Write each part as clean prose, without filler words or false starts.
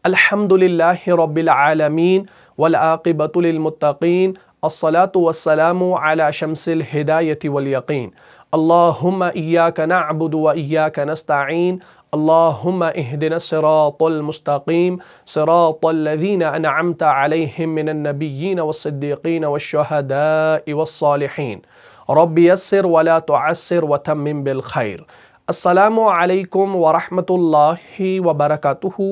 अल्हम्दुलिल्लाहि रब्बिल आलमीन वल आक़िबतु लिल मुत्तक़ीन अस्सलातु वस्सलामु अला शम्सिल हिदायति वल यक़ीन अल्लाहुम्मा इय्याका नअबुदु व इय्याका नस्तईन अल्लाहुम्मा इहदिनस सिरातल मुस्तक़ीम सिरातल लज़ीना अनअमता अलैहिम मिनन नबिय्यीन वस्सिद्दीक़ीन वश्शुहदाኢ वस्सालिहीन रब्बि यस्सिर वला तुअस्सिर वतम्मिम बिल खैर। अस्सलामु अलैकुम व रहमतुल्लाहि व बरकातुहू।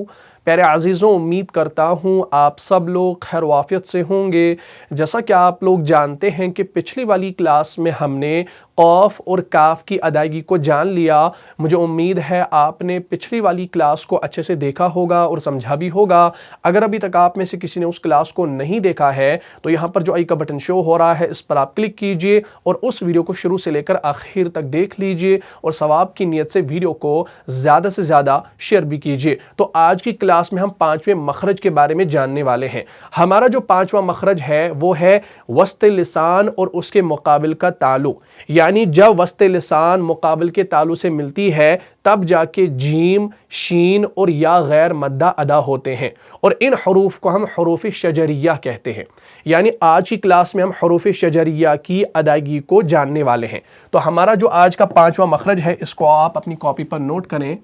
प्यारे अज़ीज़ों, उम्मीद करता हूँ आप सब लोग खैर वाफ़ियत से होंगे। जैसा कि आप लोग जानते हैं कि पिछली वाली क्लास में हमने क़ाफ़ और काफ़ की अदायगी को जान लिया। मुझे उम्मीद है आपने पिछली वाली क्लास को अच्छे से देखा होगा और समझा भी होगा। अगर अभी तक आप में से किसी ने उस क्लास को नहीं देखा है तो यहाँ पर जो आई का बटन शो हो रहा है इस पर आप क्लिक कीजिए और उस वीडियो को शुरू से लेकर आखिर तक देख लीजिए और सवाब की नीयत से वीडियो को ज़्यादा से ज़्यादा शेयर भी कीजिए। तो आज की क्लास में हम पाँचवें मखरज के बारे में जानने वाले हैं। हमारा जो पाँचवा मखरज है वो है वस्त लिसान और उसके मुकाबिल का ताल्लुक, यानी जब वस्त लिसान मुकाबिल के ताल्लुक से मिलती है तब जाके जीम, शीन और या गैर मद्दा अदा होते हैं और इन हरूफ को हम हरूफ शजरिया कहते हैं। यानी आज की क्लास में हम हरूफ शजरिया की अदायगी को जानने वाले हैं। तो हमारा जो आज का पाँचवा मखरज है इसको आप अपनी कॉपी पर नोट करें।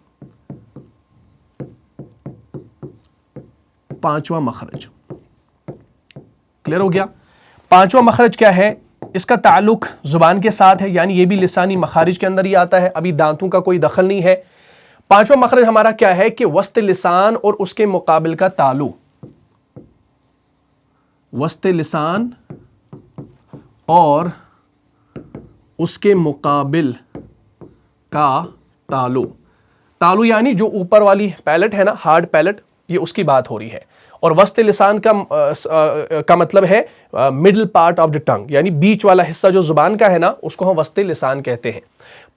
पाँचवा मखरज क्लियर हो गया। पाँचवा मखरज क्या है? इसका ताल्लुक जुबान के साथ है, यानी ये भी लिसानी मखारिज के अंदर ही आता है, अभी दांतों का कोई दखल नहीं है। पांचवा मखरज हमारा क्या है कि वस्त लिसान और उसके मुकाबिल का ताल्लुक, वस्त लिसान और उसके मुकाबिल का ताल्लुक यानी जो ऊपर वाली पैलेट है ना, हार्ड पैलेट, ये उसकी बात हो रही है। और वस्त लिसान का मतलब है middle part of the tongue, यानी बीच वाला हिस्सा जो जुबान का है ना उसको हम वस्त लिसान कहते हैं।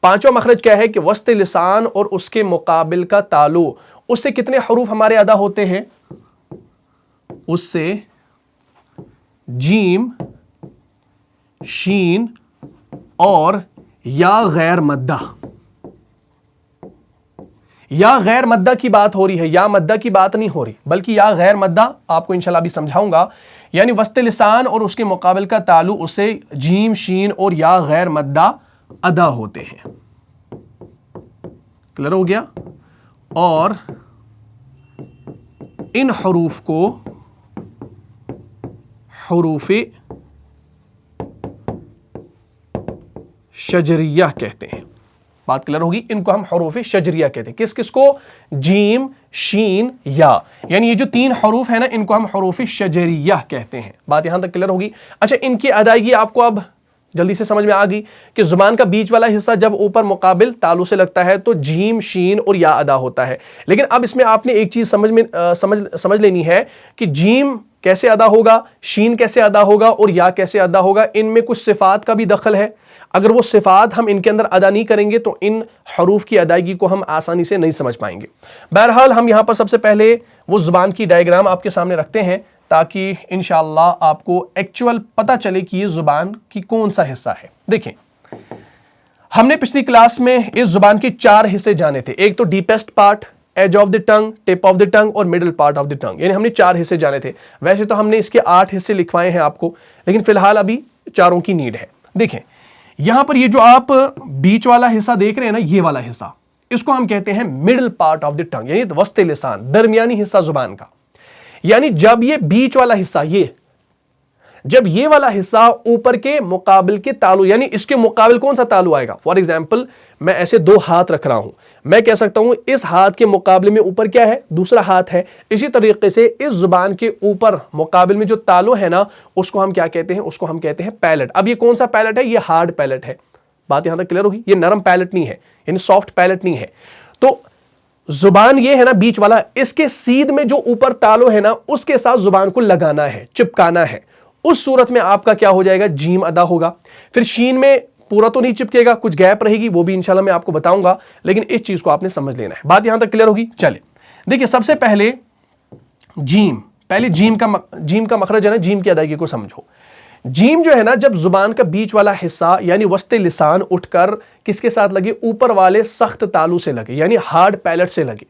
पांचवा मखरज क्या है कि वस्त लिसान और उसके मुकाबिल का ताल्लुक, उससे कितने हरूफ हमारे अदा होते हैं? उससे जीम, शीन और या गैर मद्दा, या गैर मद्दा की बात हो रही है, या मद्दा की बात नहीं हो रही, बल्कि या गैर मद्दा आपको इंशाल्लाह भी समझाऊंगा। यानी वस्त लिसान और उसके मुकाबिल का ताल्लुक, उससे जीम, शीन और या गैर मद्दा अदा होते हैं। क्लियर हो गया। और इन हरूफ को हरूफे शजरिया कहते हैं। बात क्लियर होगी। इनको हम हरूफे शजरिया कहते हैं। किस किस को? जीम, शीन, या, यानी ये जो तीन हरूफ है ना इनको हम हरूफे शजरिया कहते हैं। बात यहां तक क्लियर होगी। अच्छा, इनकी अदायगी आपको अब जल्दी से समझ में आ गई कि जुबान का बीच वाला हिस्सा जब ऊपर मुकाबिल तालु से लगता है तो जीम, शीन और या अदा होता है। लेकिन अब इसमें आपने एक चीज समझ लेनी है कि जीम कैसे अदा होगा, शीन कैसे अदा होगा और या कैसे अदा होगा। इनमें कुछ सिफात का भी दखल है। अगर वो सिफात हम इनके अंदर अदा नहीं करेंगे तो इन हरूफ की अदायगी को हम आसानी से नहीं समझ पाएंगे। बहरहाल हम यहाँ पर सबसे पहले वो जुबान की डायग्राम आपके सामने रखते हैं ताकि इंशाअल्लाह आपको एक्चुअल पता चले कि ये जुबान की कौन सा हिस्सा है। देखें, हमने पिछली क्लास में इस जुबान के चार हिस्से जाने थे। एक तो deepest part, edge of the tongue, tip of the tongue और middle part of the tongue, यानी हमने चार हिस्से जाने थे। वैसे तो हमने इसके 8 हिस्से लिखवाए हैं आपको, लेकिन फिलहाल अभी चारों की नीड है। देखें, यहां पर ये जो आप बीच वाला हिस्सा देख रहे हैं ना, ये वाला हिस्सा, इसको हम कहते हैं middle part of the tongue, यानी वस्ते लिसान, दरमियानी हिस्सा जुबान का। यानी जब ये बीच वाला हिस्सा, जब ये वाला हिस्सा ऊपर के मुकाबिल के तालु, यानी इसके मुकाबिल कौन सा तालु आएगा? फॉर एग्जाम्पल, मैं ऐसे 2 हाथ रख रहा हूं, मैं कह सकता हूं इस हाथ के मुकाबले में ऊपर क्या है? दूसरा हाथ है। इसी तरीके से इस जुबान के ऊपर मुकाबिल में जो तालु है ना उसको हम क्या कहते हैं? उसको हम कहते हैं पैलेट। अब ये कौन सा पैलेट है? ये हार्ड पैलेट है। बात यहां तक क्लियर होगी। ये नरम पैलेट नहीं है, यानी सॉफ्ट पैलेट नहीं है। तो जुबान ये है ना बीच वाला, इसके सीध में जो ऊपर तालु है ना उसके साथ जुबान को लगाना है, चिपकाना है। उस सूरत में आपका क्या हो जाएगा? जीम अदा होगा। फिर शीन में पूरा तो नहीं चिपकेगा, कुछ गैप रहेगी, वो भी इंशाल्लाह मैं आपको बताऊंगा, लेकिन इस चीज को आपने समझ लेना है। बात यहां तक क्लियर होगी। चलिए देखिए, सबसे पहले जीम का मखरज है ना, जीम की अदायगी को समझो। जीम जो है ना, जब जुबान का बीच वाला हिस्सा यानी वस्ते लिसान उठकर किसके साथ लगे? ऊपर वाले सख्त तालु से लगे, यानी हार्ड पैलेट से लगे।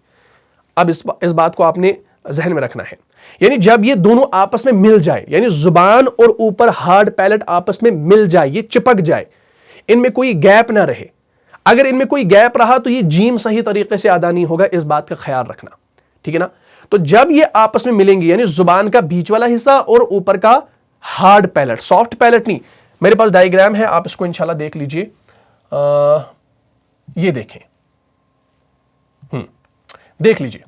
अब इस बात को आपने जहन में रखना है। यानी जब ये दोनों आपस में मिल जाए, यानी जुबान और ऊपर हार्ड पैलेट आपस में मिल जाए, ये चिपक जाए, इनमें कोई गैप ना रहे। अगर इनमें कोई गैप रहा तो ये जीम सही तरीके से अदा नहीं होगा, इस बात का ख्याल रखना, ठीक है ना। तो जब ये आपस में मिलेंगे, यानी जुबान का बीच वाला हिस्सा और ऊपर का हार्ड पैलेट, सॉफ्ट पैलेट नहीं, मेरे पास डायग्राम है, आप इसको इंशाल्लाह देख लीजिए। ये देखें, देख लीजिए,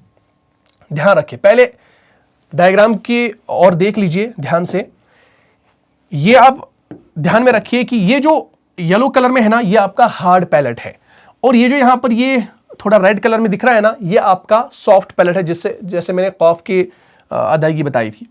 ध्यान रखिए, पहले डायग्राम की और देख लीजिए ध्यान से। ये आप ध्यान में रखिए कि ये जो येलो कलर में है ना, ये आपका हार्ड पैलेट है, और ये जो यहां पर ये थोड़ा रेड कलर में दिख रहा है ना, ये आपका सॉफ्ट पैलेट है, जिससे जैसे मैंने कॉफ की अदायगी बताई थी।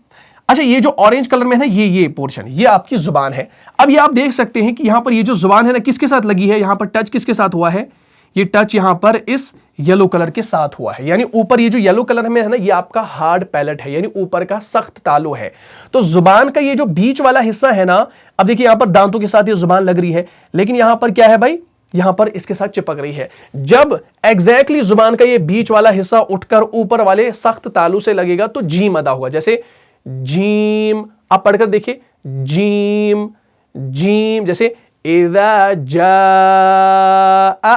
अच्छा, ये जो ऑरेंज कलर में है ना, ये पोर्शन, ये आपकी जुबान है। अब ये आप देख सकते हैं कि यहां पर ये जो जुबान है ना, किसके साथ लगी है, यहां पर टच किसके साथ हुआ है, ये टच यहां पर इस येलो कलर के साथ हुआ है। यानी ऊपर ये जो येलो कलर में है ना, ये आपका हार्ड पैलेट है, यानी ऊपर का सख्त तालु है। तो जुबान का ये जो बीच वाला हिस्सा है ना, अब देखिए यहां पर दांतों के साथ ये जुबान लग रही है, लेकिन यहां पर क्या है भाई, यहां पर इसके साथ चिपक रही है। जब एग्जैक्टली जुबान का ये बीच वाला हिस्सा उठकर ऊपर वाले सख्त तालु से लगेगा तो जीम अदा होगा। जैसे जीम, आप पढ़कर देखिए, जीम जीम, जैसे इज़ा जाअ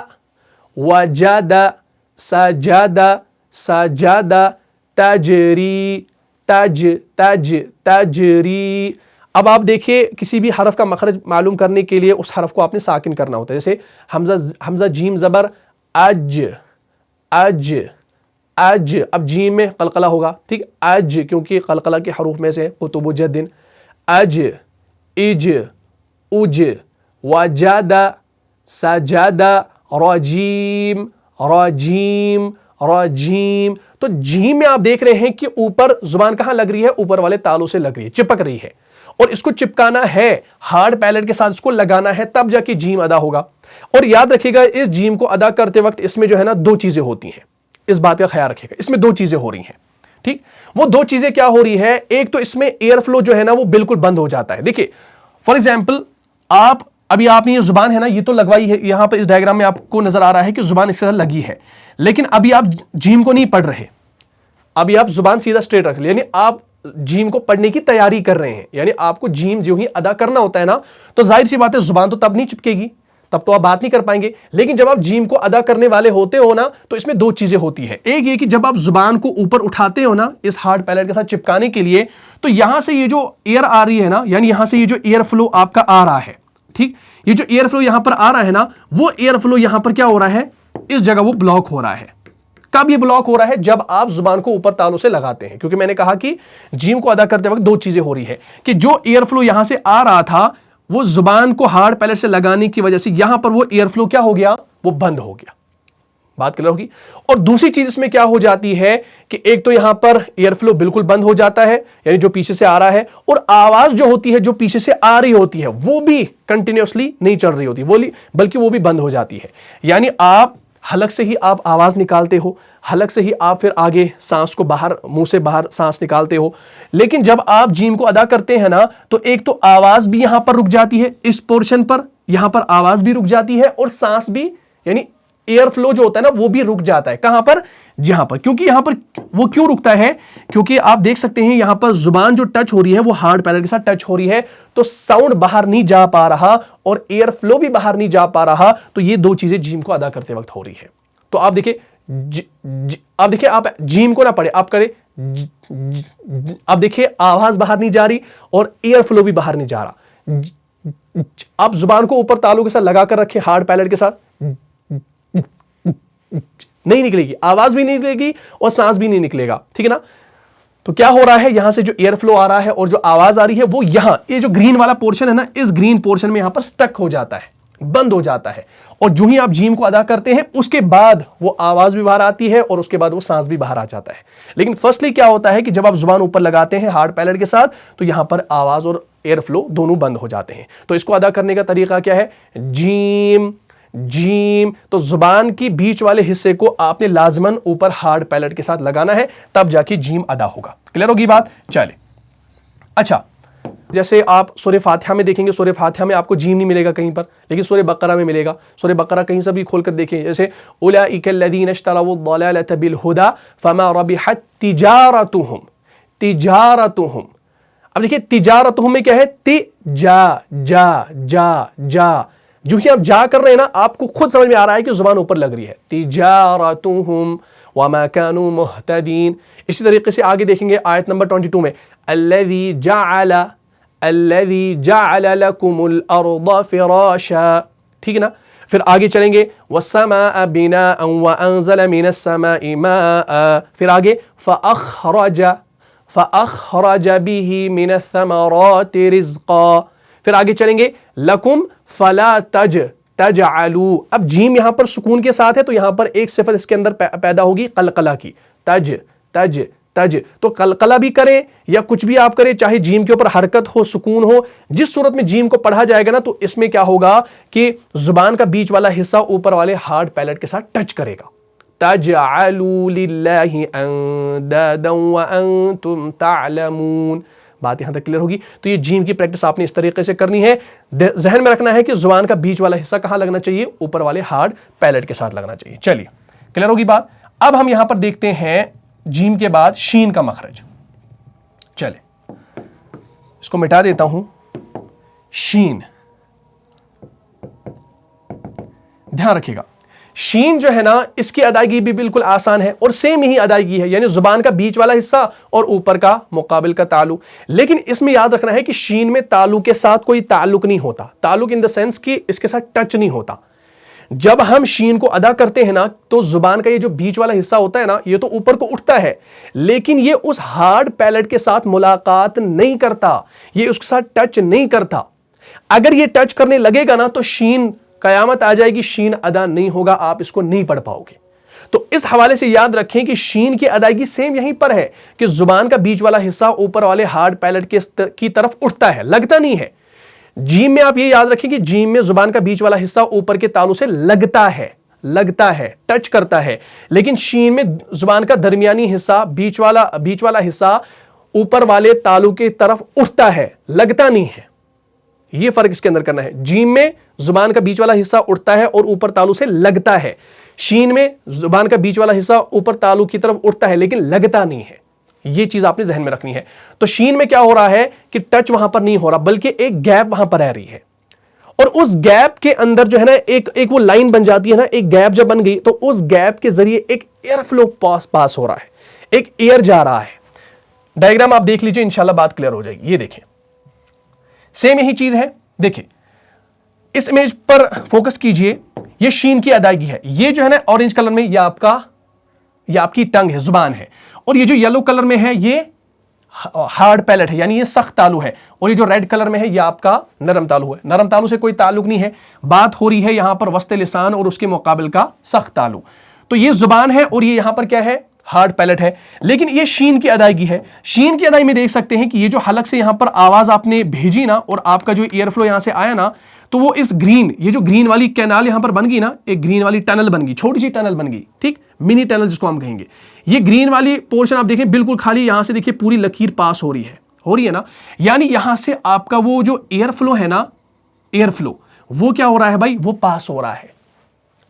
वजदा सजदा सजदा तजरी तज तज तजरी। अब आप देखिए, किसी भी हरफ का मखरज मालूम करने के लिए उस हरफ को आपने साकिन करना होता है। जैसे हमजा जीम जबर अज अज अज, अब जीम में कलकला होगा, ठीक, अज, क्योंकि कलकला के हरूफ में से कुतुब जद्दिन, अज इज उज वजदा सजदा रजीम रजीम रजीम। तो जीम में आप देख रहे हैं कि ऊपर जुबान कहां लग रही है, ऊपर वाले तालू से लग रही है, चिपक रही है, और इसको चिपकाना है हार्ड पैलेट के साथ, इसको लगाना है, तब जाके जीम अदा होगा। और याद रखिएगा, इस जीम को अदा करते वक्त इसमें जो है ना, दो चीजें होती हैं, इस बात का ख्याल रखिएगा, इसमें दो चीजें हो रही हैं, ठीक। वो दो चीजें क्या हो रही है, एक तो इसमें एयर फ्लो जो है ना वो बिल्कुल बंद हो जाता है। देखिए फॉर एग्जाम्पल, आप अभी आपने ये जुबान है ना, ये तो लगवाई है, यहां पर इस डायग्राम में आपको नजर आ रहा है कि जुबान इसके साथ लगी है, लेकिन अभी आप जीम को नहीं पढ़ रहे, अभी आप जुबान सीधा स्ट्रेट रख ले, यानी आप जीम को पढ़ने की तैयारी कर रहे हैं। यानी आपको जीम जो ही अदा करना होता है ना, तो जाहिर सी बात है जुबान तो तब नहीं चिपकेगी, तब तो आप बात नहीं कर पाएंगे। लेकिन जब आप जीम को अदा करने वाले होते हो ना, तो इसमें दो चीजें होती है। एक ये कि जब आप जुबान को ऊपर उठाते हो ना इस हार्ड पैलेट के साथ चिपकाने के लिए, तो यहां से ये जो एयर आ रही है ना, यानी यहां से ये जो एयर फ्लो आपका आ रहा है, ठीक, ये जो एयर फ्लो यहां पर आ रहा है ना, वो एयर फ्लो यहां पर क्या हो रहा है, इस जगह वो ब्लॉक हो रहा है। कब ये ब्लॉक हो रहा है, जब आप जुबान को ऊपर तालू से लगाते हैं, क्योंकि मैंने कहा कि जीम को अदा करते वक्त दो चीजें हो रही है कि जो एयर फ्लो यहां से आ रहा था वो जुबान को हार्ड पैलेट से लगाने की वजह से यहां पर वो एयर फ्लो क्या हो गया, वो बंद हो गया। बात क्लियर होगी। और दूसरी चीज इसमें क्या हो जाती है कि एक तो यहां पर एयर फ्लो बिल्कुल बंद हो जाता है, यानी जो पीछे से आ रहा है, और आवाज जो होती है जो पीछे से आ रही होती है वो भी कंटिन्यूअसली नहीं चल रही होती, बल्कि वो भी बंद हो जाती है। यानी आप हलक से ही आप आवाज निकालते हो, हलक से ही आप फिर आगे सांस को बाहर, मुंह से बाहर सांस निकालते हो। लेकिन जब आप जीम को अदा करते हैं ना, तो एक तो आवाज भी यहां पर रुक जाती है, इस पोर्शन पर यहां पर आवाज भी रुक जाती है, और सांस भी, यानी एयर फ्लो जो होता है ना वो भी रुक जाता है। कहां पर, यहां पर। क्योंकि यहां पर वो क्यों रुकता है, क्योंकि आप देख सकते हैं यहां पर जुबान जो टच हो रही है वो हार्ड पैलेट के साथ टच हो रही है, तो साउंड बाहर नहीं जा पा रहा और एयर फ्लो भी बाहर नहीं जा पा रहा। तो ये दो चीजें जीम को अदा करते वक्त हो रही है। तो आप देखिए, आप जीम को ना पढ़े, आप करें, आप देखिए आवाज बाहर नहीं जा रही और एयर फ्लो भी बाहर नहीं जा रहा। आप जुबान को ऊपर तालू के साथ लगाकर रखें हार्ड पैलेट के साथ, नहीं निकलेगी, आवाज भी नहीं निकलेगी और सांस भी नहीं निकलेगा, ठीक है ना। तो क्या हो रहा है, यहां से जो एयर फ्लो आ रहा है और जो आवाज आ रही है वो यहां, ये जो ग्रीन वाला पोर्शन है ना, इस ग्रीन पोर्शन में यहां पर स्टक हो जाता है, बंद हो जाता है। और जो ही आप जीम को अदा करते हैं उसके बाद वो आवाज भी बाहर आती है और उसके बाद वो सांस भी बाहर आ जाता है। लेकिन फर्स्टली क्या होता है कि जब आप जुबान ऊपर लगाते हैं हार्ड पैलेट के साथ, तो यहां पर आवाज और एयर फ्लो दोनों बंद हो जाते हैं। तो इसको अदा करने का तरीका क्या है, जीम जीम। तो जुबान की बीच वाले हिस्से को आपने लाजमन ऊपर हार्ड पैलेट के साथ लगाना है, तब जाके जीम अदा होगा। क्लियर होगी बात। चले, अच्छा जैसे आप सूरह फातिहा में देखेंगे, सूरह फातिहा में आपको जीम नहीं मिलेगा कहीं पर, लेकिन सूरह बकरा में मिलेगा। सूरह बकरा कहीं से भी खोल कर देखें, जैसे उलाइकल्लज़ीना इश्तरवुद्दलालता बिलहुदा फमा रबिहत तिजारतुहुम, तिजारतुहुम। अब देखिए तिजारतुहुम में क्या है, जा जो कि आप जा कर रहे हैं ना, आपको खुद समझ में आ रहा है कि जुबान ऊपर लग रही है। तिजारतुहुम वमा कानू मुहतदीन। इसी तरीके से आगे देखेंगे आयत नंबर 22 में, अल्लज़ी जअल लकुमुल अर्द फिराशा, ठीक है ना। फिर आगे चलेंगे, वस्समाअ बिनाअन व अंज़ल मिनस समाइ माअ। फिर आगे फ़अख़रज बिही मिनस समराति रिज़्क़ा। फिर आगे चलेंगे, लकुम फला तजअलू। अब जीम यहां पर सुकून के साथ है, तो यहां पर एक सिफत इसके अंदर पैदा होगी कलकला की, तज। तो कलकला भी करें या कुछ भी आप करें, चाहे जीम के ऊपर हरकत हो, सुकून हो, जिस सूरत में जीम को पढ़ा जाएगा ना, तो इसमें क्या होगा कि जुबान का बीच वाला हिस्सा ऊपर वाले हार्ड पैलेट के साथ टच करेगा। तजअलू लिल्लाहि अंदादन व अंतुम तअलमून। बात यहां तक क्लियर होगी। तो ये जीम की प्रैक्टिस आपने इस तरीके से करनी है। जहन में रखना है कि जुबान का बीच वाला हिस्सा कहां लगना चाहिए, ऊपर वाले हार्ड पैलेट के साथ लगना चाहिए। चलिए क्लियर होगी बात। अब हम यहां पर देखते हैं जीम के बाद शीन का मखरज। चले इसको मिटा देता हूं। शीन, ध्यान रखिएगा, शीन जो है ना, इसकी अदायगी भी बिल्कुल आसान है और सेम ही अदायगी है, यानी जुबान का बीच वाला हिस्सा और ऊपर का मुकाबिल का तालु। लेकिन इसमें याद रखना है कि शीन में तालु के साथ कोई ताल्लुक नहीं होता। ताल्लुक इन द सेंस कि इसके साथ टच नहीं होता। जब हम शीन को अदा करते हैं ना, तो जुबान का ये जो बीच वाला हिस्सा होता है ना, ये तो ऊपर को उठता है, लेकिन ये उस हार्ड पैलेट के साथ मुलाकात नहीं करता, ये उसके साथ टच नहीं करता। अगर ये टच करने लगेगा ना, तो शीन, कयामत आ जाएगी, शीन अदा नहीं होगा, आप इसको नहीं पढ़ पाओगे। तो इस हवाले से याद रखें कि शीन की अदायगी सेम यहीं पर है कि जुबान का बीच वाला हिस्सा ऊपर वाले हार्ड पैलेट की तरफ उठता है, लगता नहीं है। जीम में आप ये याद रखें कि जीम में जुबान का बीच वाला हिस्सा ऊपर के तालु से लगता है, टच करता है, लेकिन शीन में जुबान का दरमियानी हिस्सा, बीच वाला हिस्सा ऊपर वाले तालु के तरफ उठता है, लगता नहीं है। यह फर्क इसके अंदर करना है। जीम में जुबान का बीच वाला हिस्सा उठता है और ऊपर तालु से लगता है। शीन में जुबान का बीच वाला हिस्सा ऊपर तालु की तरफ उठता है, लेकिन लगता नहीं है। यह चीज आपने जहन में रखनी है। तो शीन में क्या हो रहा है कि टच वहां पर नहीं हो रहा, बल्कि एक गैप वहां पर रह रही है, और उस गैप के अंदर जो है ना, एक वो लाइन बन जाती है ना। एक गैप जब बन गई, तो उस गैप के जरिए एक एयर फ्लो पास हो रहा है, एक एयर जा रहा है। डायग्राम आप देख लीजिए, इंशाल्लाह बात क्लियर हो जाएगी। ये देखें, सेम यही चीज है। देखिए इस इमेज पर फोकस कीजिए, ये शीन की अदायगी है। ये जो है ना ऑरेंज कलर में, ये आपकी टंग है, जुबान है, और ये जो येलो कलर में है, ये हार्ड पैलेट है, यानी ये सख्त तालु है, और ये जो रेड कलर में है, ये आपका नरम तालु है। नरम तालु से कोई ताल्लुक नहीं है, बात हो रही है यहां पर वस्ते लिसान और उसके मुकाबिल का सख्त तालु। तो ये जुबान है और ये यहां पर क्या है, हार्ड पैलेट है। लेकिन ये शीन की अदायगी है। शीन की अदायगी में देख सकते हैं कि ये जो हलक से यहां पर आवाज आपने भेजी ना, और आपका जो एयर फ्लो यहां से आया ना, तो वो इस ये जो ग्रीन वाली कैनाल यहां पर बन गई ना, एक ग्रीन वाली टनल बन गई, छोटी सी टनल बन गई, ठीक, मिनी टनल जिसको हम कहेंगे। ये ग्रीन वाली पोर्शन आप देखें बिल्कुल खाली, यहां से देखिए पूरी लकीर पास हो रही है ना, यानी यहां से आपका वो जो एयर फ्लो है ना, एयर फ्लो वो क्या हो रहा है भाई, वो पास हो रहा है।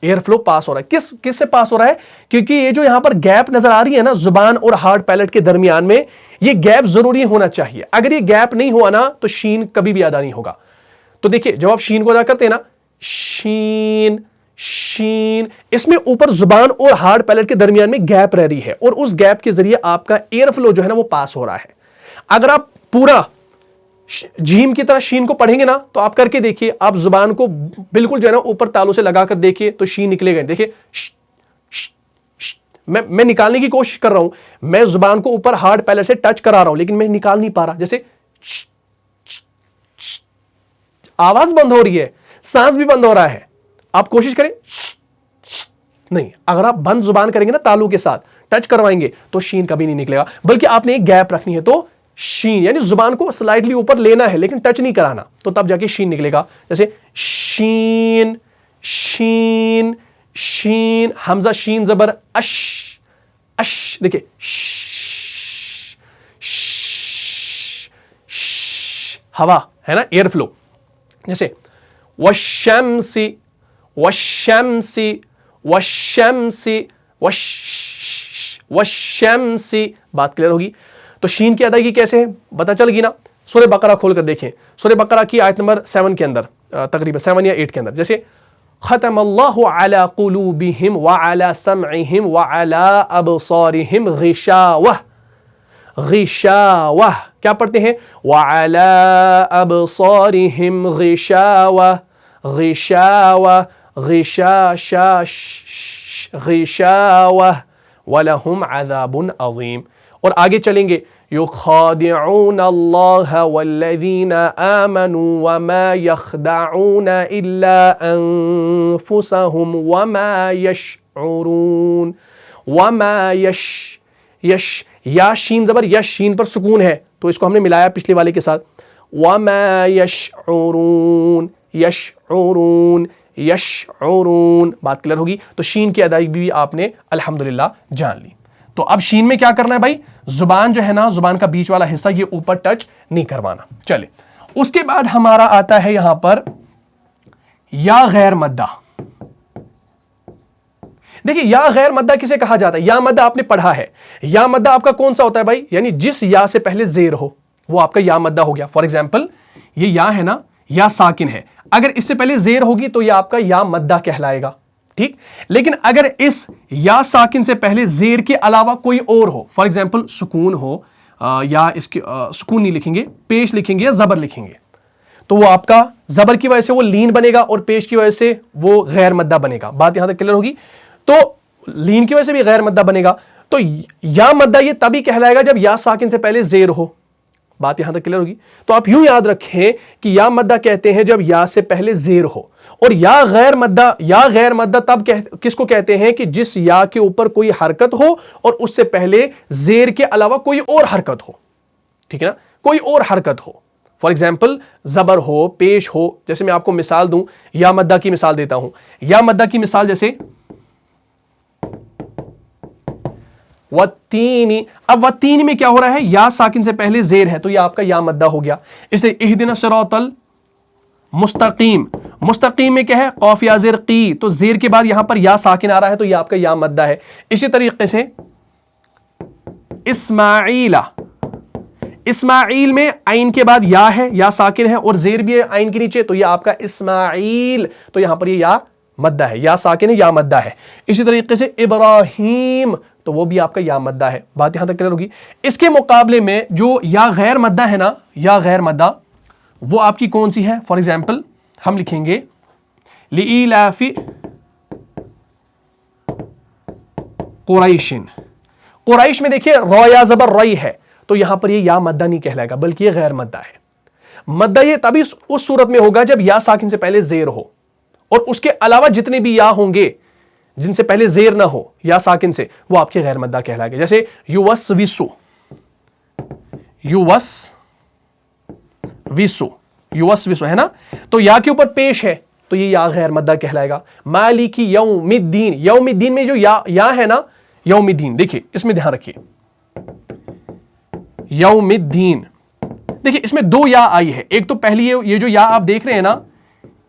एयर फ्लो पास हो रहा है। किस से पास हो रहा है, क्योंकि ये जो यहां पर गैप नजर आ रही है ना जुबान और हार्ड पैलेट के दरमियान में, ये गैप जरूरी होना चाहिए। अगर ये गैप नहीं हुआ ना, तो शीन कभी भी अदा नहीं होगा। तो देखिए जब आप शीन को अदा करते हैं ना, शीन शीन, इसमें ऊपर जुबान और हार्ड पैलेट के दरमियान में गैप रह रही है, और उस गैप के जरिए आपका एयर फ्लो जो है ना वो पास हो रहा है। अगर आप पूरा जीम की तरह शीन को पढ़ेंगे ना, तो आप करके देखिए, आप जुबान को बिल्कुल जो है ना ऊपर तालू से लगाकर देखिए, तो शीन निकलेगा। देखिए मैं निकालने की कोशिश कर रहा हूं, मैं जुबान को ऊपर हार्ड पैलेट से टच करा रहा हूं, लेकिन मैं निकाल नहीं पा रहा। जैसे आवाज बंद हो रही है, सांस भी बंद हो रहा है। आप कोशिश करें, नहीं, अगर आप बंद जुबान करेंगे ना, तालू के साथ टच करवाएंगे, तो शीन कभी नहीं निकलेगा। बल्कि आपने एक गैप रखनी है, तो शीन यानी जुबान को स्लाइडली ऊपर लेना है, लेकिन टच नहीं कराना, तो तब जाके शीन निकलेगा। जैसे शीन शीन शीन, हमजा शीन जबर अश अश, देखिए हवा है ना, एयर फ्लो। जैसे वश्शम्सी वश्शम्सी वश्शम्सी वश्शम्सी, बात क्लियर होगी। तो शीन की अदायगी कैसे है पता चल गई ना। सूरह बकरा खोल कर देखें, सूरह बकरा की आयत नंबर 7 के अंदर, तकरीबन 7 या 8 के अंदर, जैसे खतमल्लाहु अला कुलूबिहिम व अला समइहिम व अला अबसारिहिम गिशावह। गिशावह क्या पढ़ते हैं, व अला अबसारिहिम गिशावह, गिशावह, गिशावह वलहुम अज़ाबुन अज़ीम। और आगे चलेंगे, युखादिऊन अल्लाह वल्लज़ीना आमनू वमा यख़दाऊन इल्ला अनफुसहुम वमा यशऊरून। वमा यश या शीन ज़बर, यश शीन पर सुकून है तो इसको हमने मिलाया पिछले वाले के साथ। वमा यशऊरून, यशऊरून, यशऊरून, बात क्लियर होगी। तो शीन की अदायगी भी आपने अल्हम्दुलिल्लाह जान ली। तो अब शीन में क्या करना है भाई, जुबान जो है ना, जुबान का बीच वाला हिस्सा ये ऊपर टच नहीं करवाना। चले, उसके बाद हमारा आता है यहां पर या गैर मद्दा। देखिए या गैर मद्दा किसे कहा जाता है, या मद्दा आपने पढ़ा है। या मद्दा आपका कौन सा होता है भाई, यानी जिस या से पहले जेर हो वो आपका या मद्दा हो गया। फॉर एग्जाम्पल ये या है ना, या साकिन है, अगर इससे पहले जेर होगी तो यह आपका या मद्दा कहलाएगा, ठीक। लेकिन अगर इस या साकिन से पहले जेर के अलावा कोई और हो, फॉर एग्जाम्पल सुकून हो, या इसके सुकून नहीं लिखेंगे, पेश लिखेंगे या जबर लिखेंगे, तो वो आपका जबर की वजह से वो लीन बनेगा और पेश की वजह से वो गैर मद्दा बनेगा। बात यहां तक क्लियर होगी। तो लीन की वजह से भी गैर मद्दा बनेगा, तो या मद्दा ये तभी कहलाएगा जब या साकिन से पहले जेर हो। बात यहां तक क्लियर होगी। तो आप यूं याद रखें कि या मद्दा कहते हैं जब या से पहले जेर हो, और या गैर मद्दा तब किसको कहते हैं कि जिस या के ऊपर कोई हरकत हो और उससे पहले जेर के अलावा कोई और हरकत हो, ठीक है ना, कोई और हरकत हो। फॉर एग्जाम्पल जबर हो, पेश हो। जैसे मैं आपको मिसाल दूं, या मद्दा की मिसाल देता हूं। या मद्दा की मिसाल जैसे वत्तीनी। अब वत्तीनी में क्या हो रहा है, या साकिन से पहले जेर है तो यह आपका या मद्दा हो गया। इसलिए इहदिना सिरातल मुस्तकीम, मुस्तकीम में क्या है, कौफ या जेर की, तो जेर के बाद यहां पर या साकिन आ रहा है तो यह आपका या मद्दा है। इसी तरीके से इस्माईला, इस्माईल में आइन के बाद या है, या साकिन है और जेर भी है आइन के नीचे, तो यह आपका इस्माईल, तो यहां पर यह या मद्दा है, या साकिन है या मद्दा है। इसी तरीके से इब्राहिम, तो वो भी आपका या मद्दा है। बात यहां तक क्लियर होगी। इसके मुकाबले में जो या गैर मद्दा है ना, या गैर मद्दा वो आपकी कौन सी है। फॉर एग्जाम्पल हम लिखेंगे लिईलाफी कुरैशिन। कुरैश में देखिए रॉ या जबर रई है, तो यहां पर ये या मद्दा नहीं कहलाएगा बल्कि ये गैर मद्दा है। मद्दा ये तभी उस सूरत में होगा जब या साकिन से पहले जेर हो, और उसके अलावा जितने भी या होंगे जिनसे पहले जेर ना हो या साकिन से, वो आपके गैर मद्दा कहलाएंगे। जैसे युवस्विसु, युवस्विसु है ना, तो या के ऊपर पेश है तो ये या गैर मद्दा कहलाएगा। मालिकी यौमिद्दीन, यौमिद्दीन में जो या है ना, यौमिद्दीन, देखिए इसमें ध्यान रखिए, यौमिद्दीन, देखिए इसमें दो या आई है। एक तो पहली ये जो या आप देख रहे हैं ना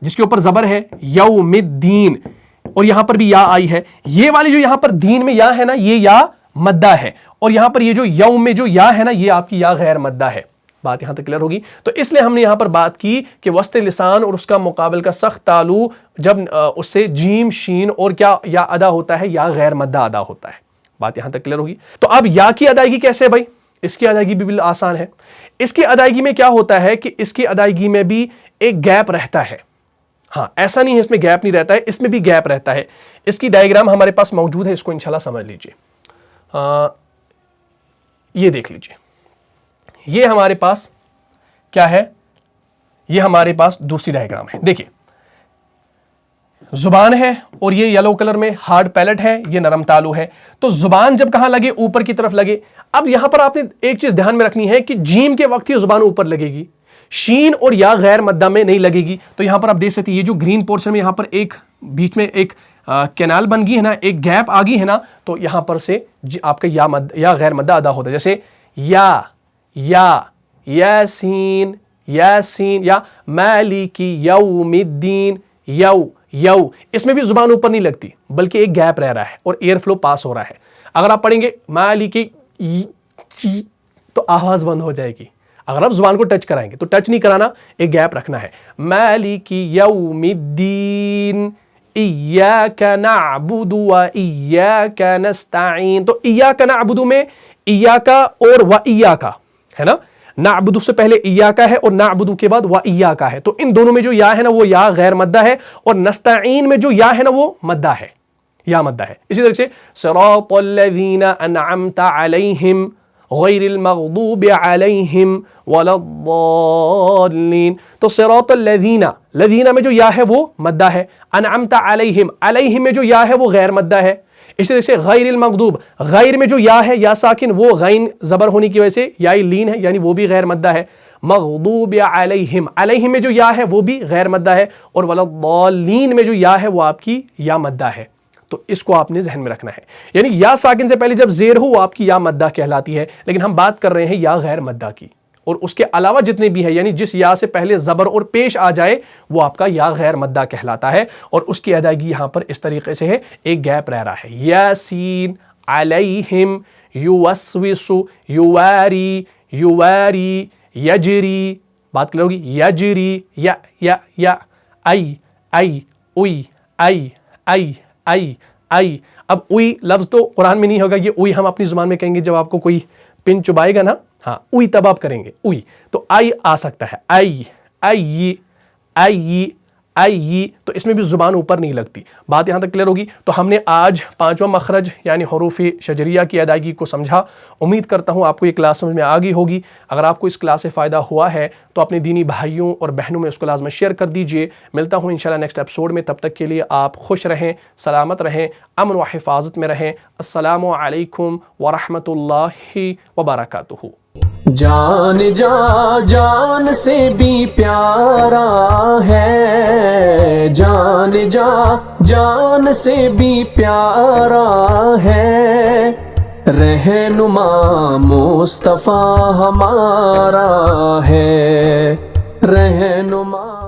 जिसके ऊपर जबर है, यौमिद्दीन, और यहां पर भी या आई है। ये वाली जो यहां पर दीन में या है ना, ये या मद्दा है, और यहां पर ये जो यौम में जो या है ना, ये आपकी या गैर मद्दा है। बात यहां तक क्लियर होगी। तो इसलिए हमने यहां पर बात की कि वस्ते लिसान और उसका मुकाबल का सख्त तालु जब उससे जीम शीन और क्या या अदा होता है, या गैर मद्दा अदा होता है। बात यहां तक क्लियर होगी। तो अब या की अदायगी कैसे है भाई, इसकी अदायगी भी बिल्कुल आसान है। इसकी अदायगी में क्या होता है कि इसकी अदायगी में भी एक गैप रहता है। हाँ, ऐसा नहीं है इसमें गैप नहीं रहता है, इसमें भी गैप रहता है। इसकी डायग्राम हमारे पास मौजूद है, इसको इंशाल्लाह समझ लीजिए। ये देख लीजिए, ये हमारे पास क्या है, ये हमारे पास दूसरी डायग्राम है। देखिए जुबान है और ये येलो कलर में हार्ड पैलेट है, ये नरम तालु है। तो जुबान जब कहां लगे, ऊपर की तरफ लगे। अब यहां पर आपने एक चीज ध्यान में रखनी है कि जीम के वक्त ही जुबान ऊपर लगेगी, शीन और या गैर मद्दा में नहीं लगेगी। तो यहां पर आप देख सकते हैं ये जो ग्रीन पोर्शन में यहां पर एक बीच में एक कैनाल बन गई है ना, एक गैप आ गई है ना, तो यहां पर से आपका या गैर मद्दा अदा होता है। जैसे या यासीन यासीन, या मालिकी यौमिद्दीन, यौ, इसमें भी जुबान ऊपर नहीं लगती बल्कि एक गैप रह रहा है और एयर फ्लो पास हो रहा है। अगर आप पढ़ेंगे मालिकी तो आवाज बंद हो जाएगी। अगर आप जुबान को टच कराएंगे तो टच नहीं कराना, एक गैप रखना है। मालिकी यौमिद्दीन इय्याका नअबुदु व इय्याका नस्तईन। तो इय्याका नअबुदु में इय्याका और व इय्याका है ना, नाअबुदु से पहले इय्याका है और नाअबुदु के बाद व इय्याका है। तो इन दोनों में जो या है ना वो या गैर मद्दा है, और नस्तईन में जो या है ना वो मद्दा है, या मद्दा है। इसी तरह से सिरातल्लज़ीना अनअमता अलैहिम गैरिल मग़दूबि अलैहिम वलद्दाल्लीन। तो सिरातल्लज़ीना, लज़ीना में जो या है वो मद्दा है, अनअमता अलैहिम, अलैहिम में जो या है वो गैर मद्दा है। इसी तरह से गैरिल मग़दूब, गैर में जो या है या साकिन वो गैन ज़बर होने की वजह से या लीन है, यानी वो भी गैर मद्दा है। मग़दूब अलैहिम, अलैहिम में जो या है वो भी गैर मद्दा है, और वलद्दाल्लीन में जो या है वो आपकी या मद्दा है। तो इसको आपने जहन में रखना है, यानी या साकिन से पहले जब जेर हो वो आपकी या मद्दा कहलाती है, लेकिन हम बात कर रहे हैं या गैर मद्दा की। और उसके अलावा जितने भी है, यानी जिस या से पहले ज़बर और पेश आ जाए वो आपका या गैर मद्दा कहलाता है, और उसकी अदायगी यहाँ पर इस तरीके से है, एक गैप रह रहा है। यासीन अलैहिम युवस्विसु युवारी युवारी यजरी, बात क्लियर होगी, यजरी या आई उई आई। अब उई लफ्ज़ तो कुरान में नहीं होगा, ये उई हम अपनी ज़ुबान में कहेंगे जब आपको कोई पिन चुबाएगा ना, हाँ उई तब आप करेंगे उई, तो आई आ सकता है, आई, तो इसमें भी जुबान ऊपर नहीं लगती। बात यहाँ तक क्लियर होगी। तो हमने आज पांचवा मखरज यानी हुरूफ़ शजरिया की अदायगी को समझा। उम्मीद करता हूँ आपको ये क्लास समझ में आ गई होगी। अगर आपको इस क्लास से फ़ायदा हुआ है तो अपने दीनी भाइयों और बहनों में उसको लाज़मी शेयर कर दीजिए। मिलता हूँ इंशाल्लाह नेक्स्ट एपिसोड में, तब तक के लिए आप खुश रहें, सलामत रहें, अमन व हिफाजत में रहें। अस्सलामु अलैकुम व रहमतुल्लाहि व बरकातुहू। जान जान से भी प्यारा है, जान से भी प्यारा है, रहनुमा मुस्तफ़ा हमारा है, रहनुमा।